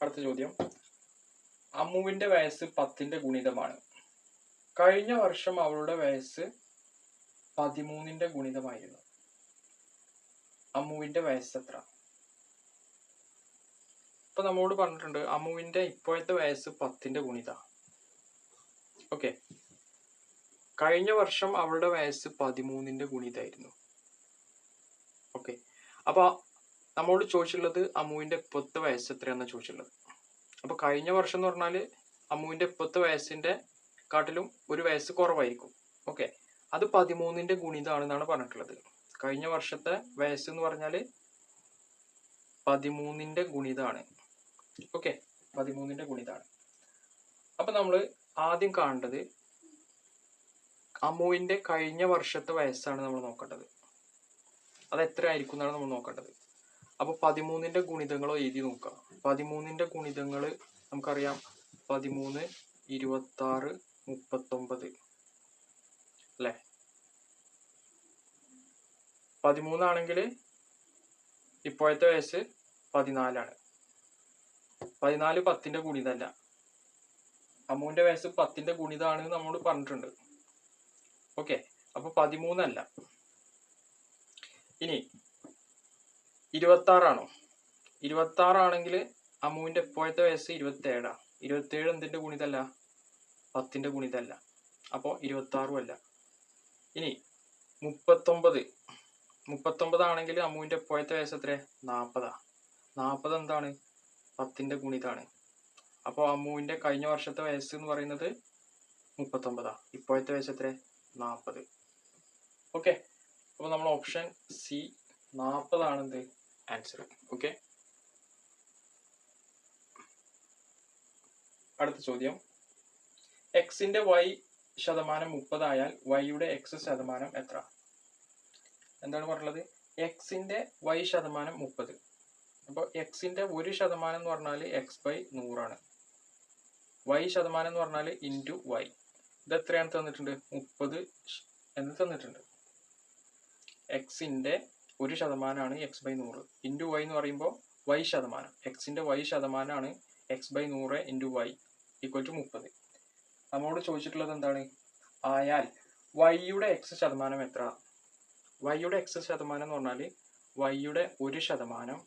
A: അടുത്ത ചോദ്യം. അമ്മുവിൻ്റെ വയസ്സ് 10ന്റെ ഗുണിതമാണ്. കഴിഞ്ഞ വർഷം അവളുടെ വയസ്സ് 13ന്റെ ഗുണിതമായിരുന്നു. അമ്മുവിൻ്റെ വയസ്സ് എത്ര? ഇപ്പൊ നമ്മോട് പറഞ്ഞിട്ടുണ്ട് അമ്മുവിൻ്റെ ഇപ്പോഴത്തെ വയസ്സ് 10ന്റെ ഗുണിത. ഓക്കെ, കഴിഞ്ഞ വർഷം അവളുടെ വയസ്സ് 13ന്റെ ഗുണിതായിരുന്നു. ഓക്കെ, അപ്പൊ നമ്മോട് ചോദിച്ചിട്ടുള്ളത് അമ്മുവിൻ്റെ ഇപ്പോഴത്തെ വയസ്സ് എത്രയാണെന്ന് ചോദിച്ചിട്ടുള്ളത്. അപ്പൊ കഴിഞ്ഞ വർഷം എന്ന് പറഞ്ഞാൽ അമ്മുവിൻ്റെ ഇപ്പോഴത്തെ വയസ്സിന്റെ കാട്ടിലും ഒരു വയസ്സ് കുറവായിരിക്കും. ഓക്കെ, അത് 13ന്റെ ഗുണിതാണെന്നാണ് പറഞ്ഞിട്ടുള്ളത്. കഴിഞ്ഞ വർഷത്തെ വയസ്സ് എന്ന് പറഞ്ഞാൽ 13ന്റെ ഗുണിതാണ്. ഓക്കെ, 13ന്റെ ഗുണിതാണ്. അപ്പൊ നമ്മൾ ആദ്യം കാണേണ്ടത് അമ്മുവിൻ്റെ കഴിഞ്ഞ വർഷത്തെ വയസ്സാണ് നമ്മൾ നോക്കേണ്ടത്. അത് എത്ര ആയിരിക്കും എന്നാണ് നമ്മൾ നോക്കേണ്ടത്. അപ്പോൾ 13ന്റെ ഗുണിതങ്ങളോ എഴുതി നോക്കാം. 13ന്റെ ഗുണിതങ്ങൾ നമുക്കറിയാം. 13, 26, 39 അല്ലേ? 13 ആണെങ്കിൽ ഇപ്പോഴത്തെ വയസ്സ് 14ആണ്. 14 10ന്റെ ഗുണിതല്ല. അമ്മുവിൻ്റെ വയസ്സ് 10ന്റെ ഗുണിതാണ് നമ്മൾ പറഞ്ഞിട്ടുണ്ട്. ഓക്കെ, അപ്പൊ 13 അല്ല. ഇനി 26 ആണോ? 26 ആണെങ്കിൽ അമ്മുവിൻ്റെ ഇപ്പോഴത്തെ വയസ്സ് 27. 27 എന്തിന്റെ ഗുണിതല്ല? 10ന്റെ ഗുണിതല്ല. അപ്പോൾ 26 അല്ല. ഇനി 39 ആണെങ്കിൽ അമ്മുവിൻ്റെ ഇപ്പോഴത്തെ വയസ്സ് എത്ര? 40. 40 എന്താണ്? 10ന്റെ ഗുണിതാണ്. അപ്പോൾ അമ്മുവിൻ്റെ കഴിഞ്ഞ വർഷത്തെ വയസ്സ് എന്ന് പറയുന്നത് 39. ഇപ്പോഴത്തെ വയസ്സ് എത്ര? 40. ഓക്കെ, അപ്പോൾ നമ്മൾ ഓപ്ഷൻ സി 40 ആണെന്ത് ആൻസർ. ഓക്കെ, അടുത്ത ചോദ്യം. എക്സിന്റെ y ശതമാനം 30 ആയാൽ വൈയുടെ എക്സ് ശതമാനം എത്ര? എന്താണ് പറഞ്ഞത്? എക്സിന്റെ y ശതമാനം 30. അപ്പോൾ എക്സിന്റെ 1% എന്ന് പറഞ്ഞാൽ x/100 ആണ്. y ശതമാനം എന്ന് പറഞ്ഞാൽ ഇൻറ്റു y. ഇത് എത്രയാണ് തന്നിട്ടുണ്ട്? 30 എന്ന് തന്നിട്ടുണ്ട്. എക്സിന്റെ 1% x/100 ഇൻറ്റു y എന്ന് പറയുമ്പോൾ y ശതമാനം. എക്സിന്റെ y ശതമാനമാണ് x/100 into y equal to 30. നമ്മോട് ചോദിച്ചിട്ടുള്ളത് എന്താണ്? ആയാൽ വൈയുടെ എക്സ് ശതമാനം എത്ര? വൈയുടെ എക്സ് ശതമാനം എന്ന് പറഞ്ഞാൽ വൈയുടെ 1%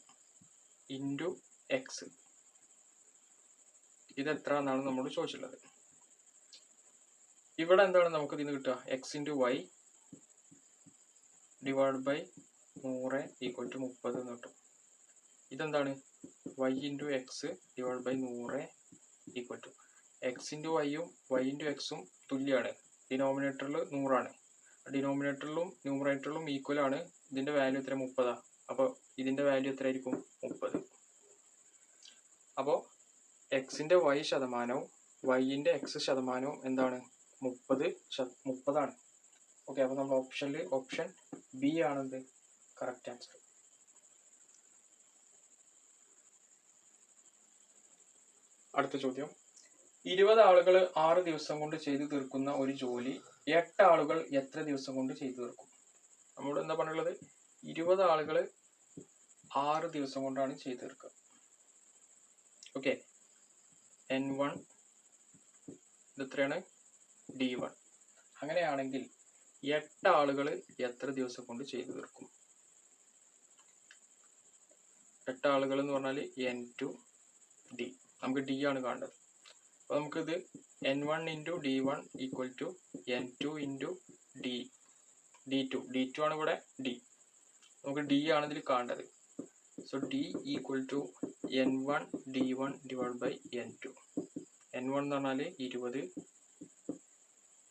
A: ഇൻറ്റു എക്സ്. ഇതെത്ര എന്നാണ് നമ്മോട് ചോദിച്ചിട്ടുള്ളത്. ഇവിടെ എന്താണ് നമുക്ക് ഇതിന് കിട്ടുക? X into Y divide by 100 equal to 30 എന്ന് കിട്ടും. ഇതെന്താണ്? Y into X divide by 100 equal to X into വൈയും വൈ ഇൻറ്റു എക്സും തുല്യമാണ്. ഡിനോമിനേറ്ററിൽ 100 ആണ്. ഡിനോമിനേറ്ററിലും ന്യൂമറേറ്ററിലും ഈക്വൽ ആണ്. ഇതിന്റെ വാല്യൂ എത്ര? 30. അപ്പോൾ ഇതിന്റെ വാല്യൂ എത്ര ആയിരിക്കും? 30. അപ്പോൾ എക്സിന്റെ വൈ ശതമാനവും വൈൻ്റെ എക്സ് ശതമാനവും എന്താണ്? 30 ആണ്. ഓക്കെ, അപ്പോൾ നമ്മൾ ഓപ്ഷൻ ബി ആണെന്ത് കറക്റ്റ് ആൻസർ. അടുത്ത ചോദ്യം. 20 ആളുകൾ 6 ദിവസം കൊണ്ട് ചെയ്തു തീർക്കുന്ന ഒരു ജോലി 8 ആളുകൾ എത്ര ദിവസം കൊണ്ട് ചെയ്തു തീർക്കും? നമ്മളോട് എന്താ പറഞ്ഞുള്ളത്? 20 ആളുകൾ 6 ദിവസം കൊണ്ടാണ് ചെയ്തു തീർക്കുക. Okay, N1 ഇതെത്രയാണ്? D1. അങ്ങനെയാണെങ്കിൽ 8 ആളുകൾ എത്ര ദിവസം കൊണ്ട് ചെയ്തു തീർക്കും? 8 ആളുകൾ എന്ന് പറഞ്ഞാൽ N2 D. നമുക്ക് D ആണ് കാണേണ്ടത്. അപ്പോൾ നമുക്കിത് N1 into D1 equal to N2 into D2 ആണ് ഇവിടെ D. നമുക്ക് D ആണ് ഇതിൽ കാണേണ്ടത്. So D equal to N1 D1 divide by N2. N1 എന്ന് പറഞ്ഞാൽ 20,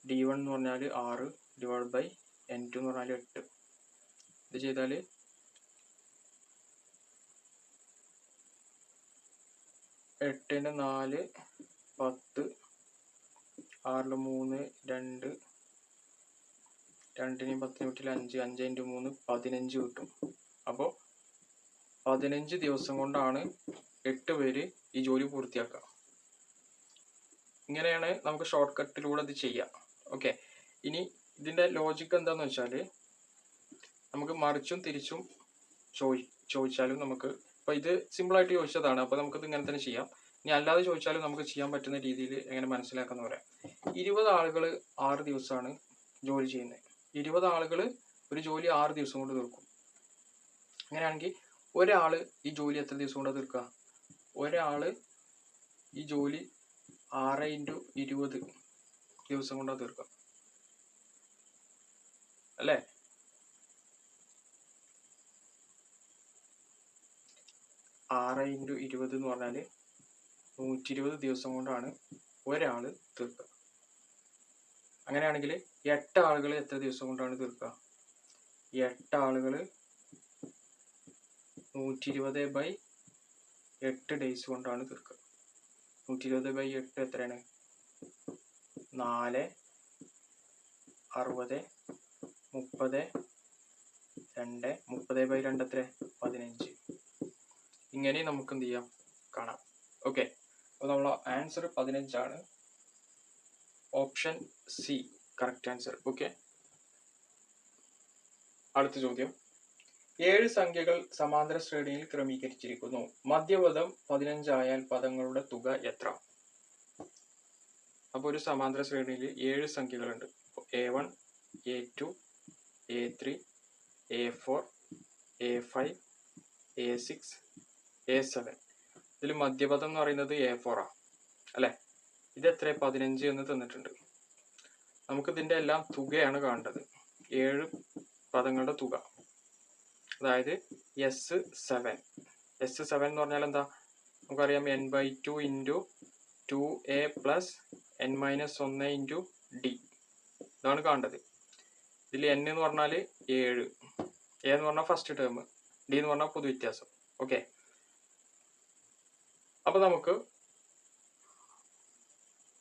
A: D1 എന്ന് പറഞ്ഞാൽ 6 ഡിവൈഡ് ബൈ N2 എന്ന് പറഞ്ഞാൽ 8. ഇത് ചെയ്താൽ 8ന് 4 10, 6 3 2, 2 10 5, 5 × 3 15 കിട്ടും. അപ്പോൾ 15 ദിവസം കൊണ്ടാണ് 8 പേര് ഈ ജോലി പൂർത്തിയാക്കുക. ഇങ്ങനെയാണ് നമുക്ക് ഷോർട്ട് കട്ടിലൂടെ ഇത് ചെയ്യാം. ഓക്കെ, ഇനി ഇതിന്റെ ലോജിക്ക് എന്താന്ന് വെച്ചാൽ നമുക്ക് മറിച്ചും തിരിച്ചും ചോദിച്ചാലും നമുക്ക് ഇപ്പൊ ഇത് സിമ്പിൾ ആയിട്ട് ചോദിച്ചതാണ്, അപ്പൊ നമുക്കിത് ഇങ്ങനെ തന്നെ ചെയ്യാം. ഇനി അല്ലാതെ ചോദിച്ചാലും നമുക്ക് ചെയ്യാൻ പറ്റുന്ന രീതിയിൽ എങ്ങനെ മനസ്സിലാക്കുന്ന പറയാം. 20 ആളുകൾ 6 ദിവസമാണ് ജോലി ചെയ്യുന്നത്. 20 ആളുകൾ ഒരു ജോലി 6 ദിവസം കൊണ്ട് തീർക്കും. അങ്ങനെയാണെങ്കിൽ ഒരാള് ഈ ജോലി എത്ര ദിവസം കൊണ്ട് തീർക്കുക? ഒരാള് ഈ ജോലി 6 × 20 ദിവസം കൊണ്ടാണ് തീർക്കുക അല്ലേ? 6 × 20 എന്ന് പറഞ്ഞാൽ 120 ദിവസം കൊണ്ടാണ് ഒരാള് തീർക്കുക. അങ്ങനെയാണെങ്കിൽ 8 ആളുകൾ എത്ര ദിവസം കൊണ്ടാണ് തീർക്കുക? 8 ആളുകൾ 120/8 ഡേയ്സ് കൊണ്ടാണ് തീർക്കുക. 120/8 എത്രയാണ്? 4, 60, 30, 2, 30/2 എത്ര? 15. ഇങ്ങനെ നമുക്ക് എന്ത് ചെയ്യാം? കാണാം. ഓക്കെ, അപ്പോൾ നമ്മളെ ആൻസർ 15 ആണ്. Option C correct answer. Okay, അടുത്ത ചോദ്യം. 7 സംഖ്യകൾ സമാന്തര ശ്രേണിയിൽ ക്രമീകരിച്ചിരിക്കുന്നു. മധ്യപദം 15 ആയാൽ പദങ്ങളുടെ തുക എത്ര? അപ്പോൾ ഒരു സമാന്തര ശ്രേണിയിൽ 7 സംഖ്യകളുണ്ട്. A1, A2, A3, A4, A5, A6, A7. ഇതിൽ മധ്യപദം എന്ന് പറയുന്നത് A4 ആണ് അല്ലെ? ഇത് എത്ര? 15 എന്ന് തന്നിട്ടുണ്ട്. നമുക്ക് ഇതിന്റെ എല്ലാം തുകയാണ് കാണേണ്ടത്. 7 പദങ്ങളുടെ തുക, അതായത് S7. S7 എന്ന് പറഞ്ഞാൽ എന്താ? നമുക്കറിയാം n/2 × 2a + n-1 × d. ഇതാണ് കാണേണ്ടത്. ഇതിൽ n എന്ന് പറഞ്ഞാൽ 7, a എന്ന് പറഞ്ഞാൽ ഫസ്റ്റ് ടേം, d എന്ന് പറഞ്ഞാൽ പൊതുവ്യത്യാസം. ഓക്കെ, അപ്പൊ നമുക്ക്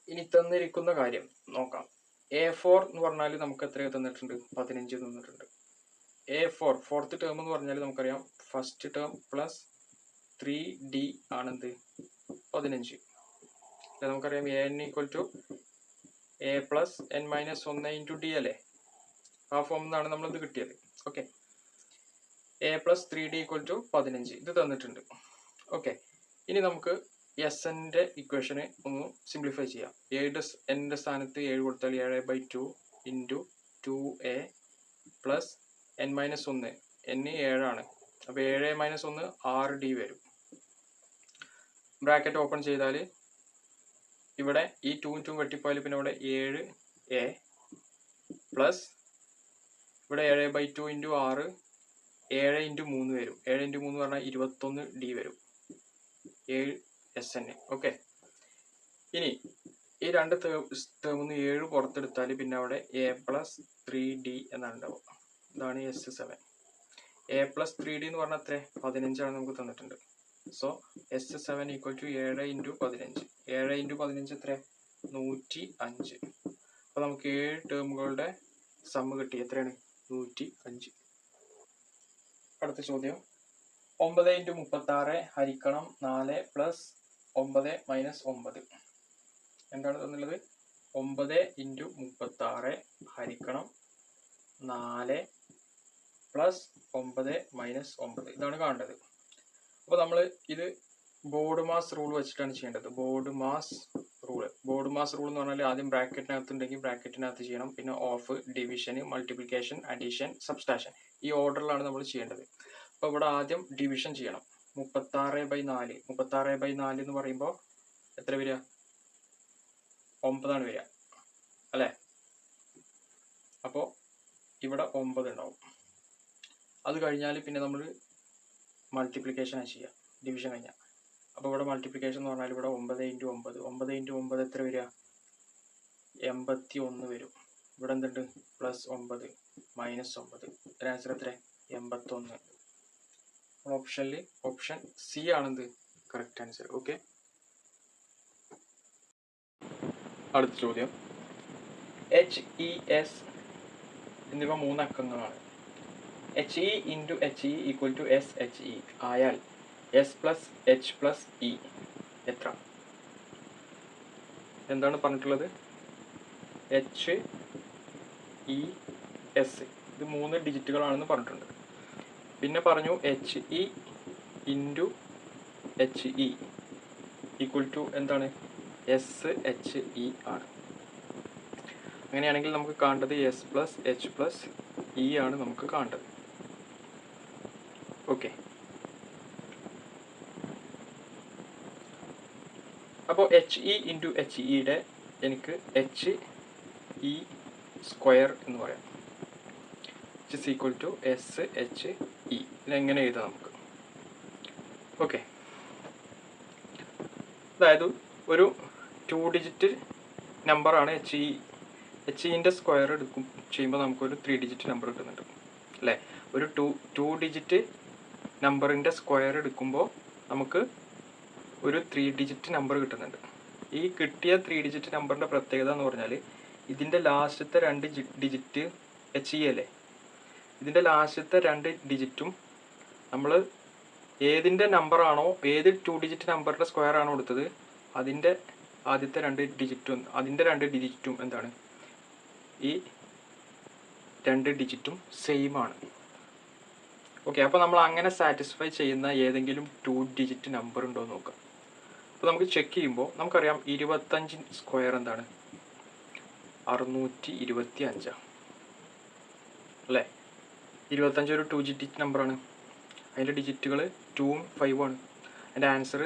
A: ഇനി തന്നിരിക്കുന്ന കാര്യം നോക്കാം. A4 എന്ന് പറഞ്ഞാൽ നമുക്ക് എത്ര തന്നിട്ടുണ്ട്? 15 തന്നിട്ടുണ്ട്. A4 ഫോർത്ത് ടേം എന്ന് പറഞ്ഞാൽ നമുക്കറിയാം ഫസ്റ്റ് ടേം പ്ലസ് 3d ആണെന്ത്? 15. നമുക്കറിയാം an = a + n-1 × d അല്ലേ? ആ ഫോമിൽ നിന്നാണ് നമ്മളിത് കിട്ടിയത്. ഓക്കെ, a + 3d = 15 ഇത് തന്നിട്ടുണ്ട്. ഓക്കെ, ഇനി നമുക്ക് എസ്ന്റെ ഇക്വേഷന് ഒന്ന് സിംപ്ലിഫൈ ചെയ്യാം. n സ്ഥാനത്ത് 7 കൊടുത്താൽ 7/2 × 2a + n-1, n 7 ആണ്. അപ്പൊ 7 - 1 6d വരും. ബ്രാക്കറ്റ് ഓപ്പൺ ചെയ്താൽ ഇവിടെ ഈ 2 × 2 വെട്ടിപ്പോയാൽ പിന്നെ ഇവിടെ 7a പ്ലസ് ഇവിടെ 7/2 × 6 7 × 3 വരും. 7 × 3 പറഞ്ഞാൽ 21d വരും. 7SN. ഓക്കെ, ഇനി ഈ രണ്ട് ടേമിൽ 7 പുറത്തെടുത്താൽ പിന്നെ അവിടെ a + 3d എന്നാണ് ഉണ്ടാവുക. ഇതാണ് S7. a + 3d എന്ന് പറഞ്ഞാൽ എത്ര? 15 ആണ് നമുക്ക് തന്നിട്ടുണ്ട്. So S7 = 7 × 15. 7 × 15 എത്ര? 105. അപ്പൊ നമുക്ക് 7 ടേമുകളുടെ സമ്മ് കിട്ടി. എത്രയാണ്? 105. അടുത്ത ചോദ്യം. 9 × 36 ഹരിക്കണം 4 + 9 - 9. എന്താണ് തന്നുള്ളത്? 9 × 36 ഹരിക്കണം 4 + 9 - 9. ഇതാണ് കാണേണ്ടത്. അപ്പോൾ നമ്മൾ ഇത് ബോർഡ് മാസ് റൂൾ വെച്ചിട്ടാണ് ചെയ്യേണ്ടത്. ബോർഡ് മാസ് റൂൾ എന്ന് പറഞ്ഞാൽ ആദ്യം ബ്രാക്കറ്റിനകത്ത് ഉണ്ടെങ്കിൽ ബ്രാക്കറ്റിനകത്ത് ചെയ്യണം. പിന്നെ of, division, multiplication, addition, subtraction, ഈ ഓർഡറിലാണ് നമ്മൾ ചെയ്യേണ്ടത്. അപ്പോൾ ഇവിടെ ആദ്യം ഡിവിഷൻ ചെയ്യണം. 36/4. 36/4 എന്ന് പറയുമ്പോൾ എത്ര വരിക? 9 ആണ് വരിക അല്ലേ? അപ്പോൾ ഇവിടെ 9 ഉണ്ടാവും. അത് കഴിഞ്ഞാൽ പിന്നെ നമ്മൾ മൾട്ടിപ്ലിക്കേഷനാണ് ചെയ്യുക, ഡിവിഷൻ കഴിഞ്ഞാൽ. അപ്പോൾ ഇവിടെ മൾട്ടിപ്ലിക്കേഷൻ എന്ന് പറഞ്ഞാൽ ഇവിടെ 9 × 9. 9 × 9 എത്ര വരിക? 81 വരും. ഇവിടെ എന്തുണ്ട്? +9 - 9. ആൻസർ എത്ര? 81. ഓപ്ഷനിൽ ഓപ്ഷൻ സി ആണെന്ത്? Correct answer. ഓക്കെ. അടുത്ത ചോദ്യം, HES എന്നിവ 3 അക്കങ്ങളാണ്. HE into HE equal to SHE ആയാൽ S+H+E എത്ര? എന്താണ് പറഞ്ഞിട്ടുള്ളത്? HES ഇത് 3 ഡിജിറ്റുകളാണെന്ന് പറഞ്ഞിട്ടുണ്ട്. പിന്നെ പറഞ്ഞു HE into HE equal to എന്താണ്? SHE ആണ്. അങ്ങനെയാണെങ്കിൽ നമുക്ക് കാണേണ്ടത് S+H+E ആണ് നമുക്ക് കാണേണ്ടത്. ഓക്കെ, അപ്പോൾ HE ഇൻറ്റു HEയുടെ എനിക്ക് HE സ്ക്വയർ എന്ന് പറയാം. Is equal to SHE. ഇതെങ്ങനെ എഴുതാം നമുക്ക്? ഓക്കെ, അതായത് ഒരു 2 ഡിജിറ്റ് നമ്പറാണ് HE. HEൻ്റെ സ്ക്വയർ എടുക്കും ചെയ്യുമ്പോൾ നമുക്കൊരു 3 ഡിജിറ്റ് നമ്പർ കിട്ടുന്നുണ്ട് അല്ലേ? ഒരു 2 ഡിജിറ്റ് നമ്പറിൻ്റെ സ്ക്വയർ എടുക്കുമ്പോൾ നമുക്ക് ഒരു 3 ഡിജിറ്റ് നമ്പർ കിട്ടുന്നുണ്ട്. ഈ കിട്ടിയ 3 ഡിജിറ്റ് നമ്പറിൻ്റെ പ്രത്യേകത എന്ന് പറഞ്ഞാൽ ഇതിൻ്റെ ലാസ്റ്റത്തെ 2 ഡിജിറ്റ് HE അല്ലേ, ഇതിൻ്റെ ലാസ്റ്റത്തെ 2 ഡിജിറ്റും നമ്മൾ ഏതിൻ്റെ നമ്പറാണോ, ഏത് 2 ഡിജിറ്റ് നമ്പറിൻ്റെ സ്ക്വയർ ആണോ എടുത്തത് അതിൻ്റെ ആദ്യത്തെ 2 ഡിജിറ്റും അതിൻ്റെ 2 ഡിജിറ്റും എന്താണ്? ഈ 2 ഡിജിറ്റും സെയിം ആണ്. ഓക്കെ, അപ്പോൾ നമ്മൾ അങ്ങനെ സാറ്റിസ്ഫൈ ചെയ്യുന്ന ഏതെങ്കിലും 2 ഡിജിറ്റ് നമ്പർ ഉണ്ടോ എന്ന് നോക്കാം. അപ്പോൾ നമുക്ക് ചെക്ക് ചെയ്യുമ്പോൾ നമുക്കറിയാം 25 സ്ക്വയർ എന്താണ്? 625 അല്ലേ? 25 ഒരു 2 ഡിജിറ്റ് നമ്പറാണ്. അതിൻ്റെ ഡിജിറ്റുകൾ 2ഉം 5ഉം ആണ്. അതിൻ്റെ ആൻസർ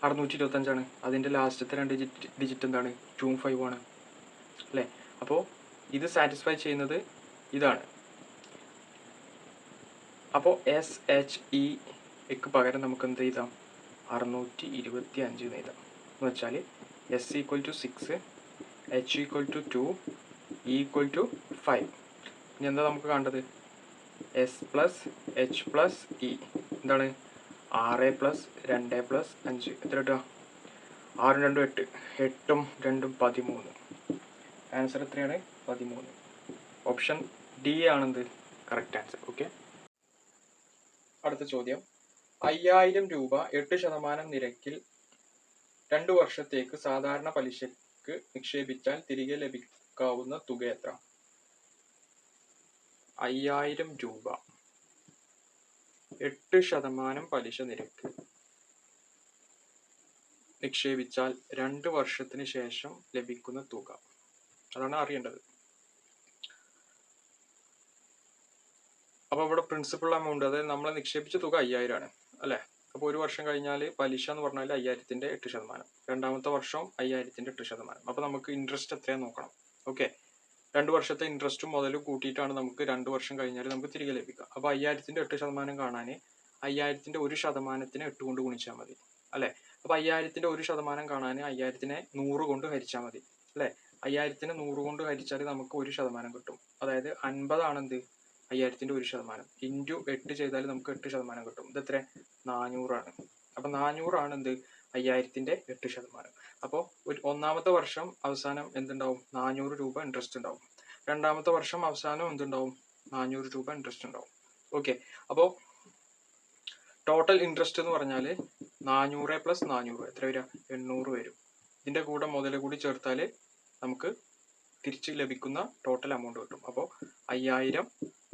A: 625 അതിൻ്റെ ലാസ്റ്റത്തെ 2 ഡിജിറ്റ് എന്താണ്? 2ഉം 5ഉം ആണ് അല്ലേ? അപ്പോൾ ഇത് സാറ്റിസ്ഫൈ ചെയ്യുന്നത് ഇതാണ്. അപ്പോൾ SHEക്ക് പകരം നമുക്ക് എന്ത് എഴുതാം? 625 എന്ന് എഴുതാം. എന്ന് വെച്ചാൽ S equal to 6, H equal to 2, E equal to 5. ഇനി എന്താ നമുക്ക് കാണേണ്ടത്? S+H+E എന്താണ്? 6+2+5 എത്ര കിട്ടുക? 6 2 8, 8ഉം 2ഉം 13. ആൻസർ എത്രയാണ്? 13. ഓപ്ഷൻ ഡി ആണെന്ത് കറക്റ്റ് ആൻസർ. ഓക്കെ, അടുത്ത ചോദ്യം, 5000 രൂപ 8% നിരക്കിൽ 2 വർഷത്തേക്ക് സാധാരണ പലിശക്ക് നിക്ഷേപിച്ചാൽ തിരികെ ലഭിക്കാവുന്ന തുക എത്ര? 5000 രൂപ 8% പലിശ നിരക്ക് നിക്ഷേപിച്ചാൽ 2 വർഷത്തിന് ശേഷം ലഭിക്കുന്ന തുക, അതാണ് അറിയേണ്ടത്. അപ്പോൾ ഇവിടെ പ്രിൻസിപ്പൽ എമൗണ്ട്, അതായത് നമ്മൾ നിക്ഷേപിച്ച തുക 5000 ആണ് അല്ലേ? അപ്പോൾ 1 വർഷം കഴിഞ്ഞാൽ പലിശ എന്ന് പറഞ്ഞാൽ 5000ന്റെ 8%, രണ്ടാമത്തെ വർഷം 5000ന്റെ 8%. അപ്പോൾ നമുക്ക് ഇൻട്രസ്റ്റ് എത്രയാണെന്ന് നോക്കണം. ഓക്കെ, 2 വർഷത്തെ ഇൻട്രസ്റ്റും മുതലും കൂട്ടിയിട്ടാണ് നമുക്ക് 2 വർഷം കഴിഞ്ഞാൽ നമുക്ക് തിരികെ ലഭിക്കുക. അപ്പോൾ 5000ന്റെ 8% കാണാൻ 5000ന്റെ 1%നെ 8 കൊണ്ട് ഗുണിച്ചാൽ മതി അല്ലേ? അപ്പോൾ 5000ന്റെ 1% കാണാൻ 5000നെ 100 കൊണ്ട് ഹരിച്ചാൽ മതി അല്ലേ? 5000നെ 100 കൊണ്ട് ഹരിച്ചാൽ നമുക്ക് 1% കിട്ടും. അതായത് 50 ആണെന്ത്? 5000ന്റെ 1%. ഇൻറ്റു 8 ചെയ്താൽ നമുക്ക് 8% കിട്ടും. ഇത് എത്ര? 400 ആണ്. അപ്പോൾ 400 ആണ് എന്ത്? 5000ന്റെ 8%. അപ്പോൾ ഒന്നാമത്തെ വർഷം അവസാനം എന്തുണ്ടാവും? 400 രൂപ ഇൻട്രസ്റ്റ് ഉണ്ടാവും. രണ്ടാമത്തെ വർഷം അവസാനം എന്തുണ്ടാവും? 400 രൂപ ഇൻട്രസ്റ്റ് ഉണ്ടാവും. ഓക്കെ, അപ്പോൾ ടോട്ടൽ ഇൻട്രസ്റ്റ് എന്ന് പറഞ്ഞാൽ 400 + 400 എത്ര വരിക? 800 വരും. ഇതിൻ്റെ കൂടെ മുതൽ കൂടി ചേർത്താൽ നമുക്ക് തിരിച്ച് ലഭിക്കുന്ന ടോട്ടൽ എമൗണ്ട് കിട്ടും. അപ്പോൾ 5000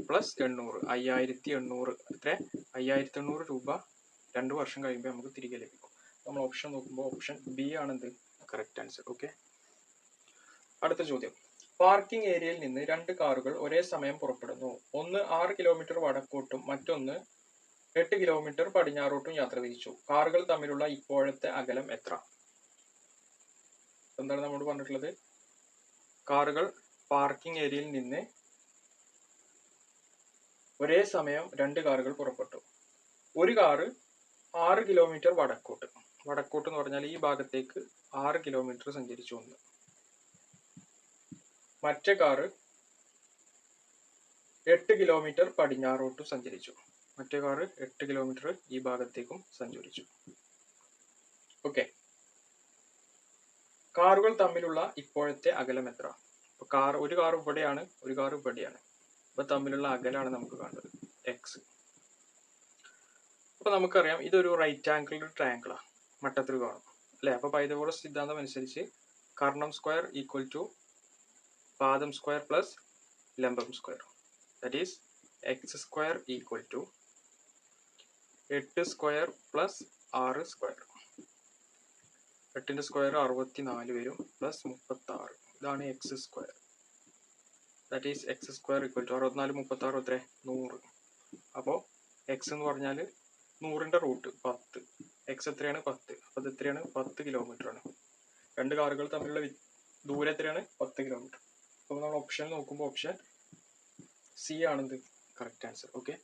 A: + 800 5800 എത്ര? 5800 രൂപ 2 വർഷം കഴിയുമ്പോൾ നമുക്ക് തിരികെ ലഭിക്കും. നമ്മൾ ഓപ്ഷൻ നോക്കുമ്പോൾ ഓപ്ഷൻ ബി ആണെന്ത് കറക്റ്റ് ആൻസർ. ഓക്കെ, അടുത്ത ചോദ്യം, പാർക്കിംഗ് ഏരിയയിൽ നിന്ന് 2 കാറുകൾ ഒരേ സമയം പുറപ്പെടുന്നു. ഒന്ന് 6 കിലോമീറ്റർ വടക്കോട്ടും മറ്റൊന്ന് 8 കിലോമീറ്റർ പടിഞ്ഞാറോട്ടും യാത്ര തിരിച്ചു. കാറുകൾ തമ്മിലുള്ള ഇപ്പോഴത്തെ അകലം എത്ര? എന്താണ് നമ്മോട് പറഞ്ഞിട്ടുള്ളത്? കാറുകൾ പാർക്കിംഗ് ഏരിയയിൽ നിന്ന് ഒരേ സമയം 2 കാറുകൾ പുറപ്പെട്ടു. ഒരു കാറ് 6 കിലോമീറ്റർ വടക്കോട്ട് എന്ന് പറഞ്ഞാൽ ഈ ഭാഗത്തേക്ക് 6 കിലോമീറ്റർ സഞ്ചരിച്ചു ഒന്ന്. മറ്റേ കാറ് 8 കിലോമീറ്റർ പടിഞ്ഞാറോട്ട് സഞ്ചരിച്ചു. മറ്റേ കാറ് 8 കിലോമീറ്റർ ഈ ഭാഗത്തേക്കും സഞ്ചരിച്ചു. ഓക്കെ, കാറുകൾ തമ്മിലുള്ള ഇപ്പോഴത്തെ അകലം എത്ര? ഒരു കാർ ഇവിടെയാണ്, ഒരു കാർ ഇവിടെയാണ്. അപ്പൊ തമ്മിലുള്ള അകലാണ് നമുക്ക് കാണുന്നത് എക്സ്. അപ്പൊ നമുക്കറിയാം ഇതൊരു റൈറ്റ് ആംഗിൾ ട്രയാങ്കിളാണ്, മട്ടത്രികോണം അല്ലെ. അപ്പൊ പൈതഗോറസ് സിദ്ധാന്തം അനുസരിച്ച് കർണം സ്ക്വയർ ഈക്വൽ ടു പാദം സ്ക്വയർ പ്ലസ് ലംബം square. That is X square equal to 8 square plus 6 square. 8ന്റെ സ്ക്വയർ 64 വരും പ്ലസ് 36. ഇതാണ് X square. That is X square equal to 64 36 എത്ര 100. അപ്പോൾ എക്സ് എന്ന് പറഞ്ഞാൽ 100ന്റെ റൂട്ട് 10. എക്സ് എത്രയാണ് 10. അപ്പോൾ ഇത് എത്രയാണ് 10 കിലോമീറ്റർ ആണ്. രണ്ട് കാറുകൾ തമ്മിലുള്ള ദൂരം എത്രയാണ് 10 കിലോമീറ്റർ. അപ്പോൾ നമ്മൾ ഓപ്ഷൻ നോക്കുമ്പോൾ ഓപ്ഷൻ സി ആണെന്ത് കറക്റ്റ് ആൻസർ. ഓക്കെ.